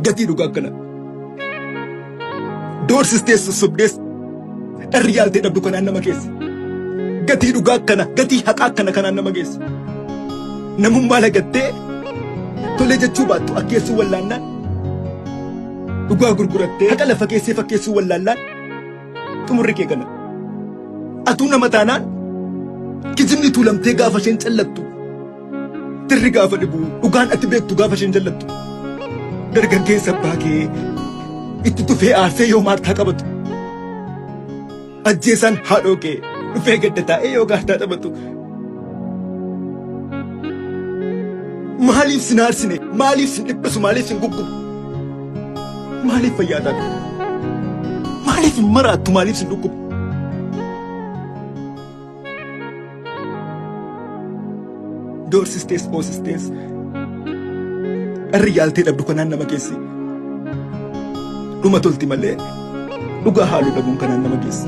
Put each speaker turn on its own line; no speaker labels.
gatii dhugaa kana. Doorsistee sobdees dharri yaaltee dhabdu kanaan nama geesse. Gatii dhugaa kana, gatii haqaa kana kanaan nama geesse. Namummaa lagattee tolee jechuu baattu akkeessuu wallaannaan. Dhugaa gurgurattee haqa lafa keessee fakkeessuu wallaallaan. Xumurri kee kana. Atuu nama taanaan kijibni tuulamtee gaafa isheen callattu. Dirri gaafa dhibu dhugaan ati beektu gaafa isheen jallattu. Dargaggeessa abbaa kee itti tufee aarsee yoo maartaa qabatu. Ajjeesaan haadhoo kee dhufee gadda taa'ee yoo gaartaa taphatu. Maaliif sin aarsine? Maaliif sin dhiphisu? Maaliif sin gubgubu? Maaliif fayyaadaa? Maaliif hin maraattu? Maaliif sin dhukkubu? Doorsistees boosistees dharri yaaltee dhabdu kanaan nama geesse. Dhuma tolti malee dhugaa haaluu dhabuun kanaan nama geesse.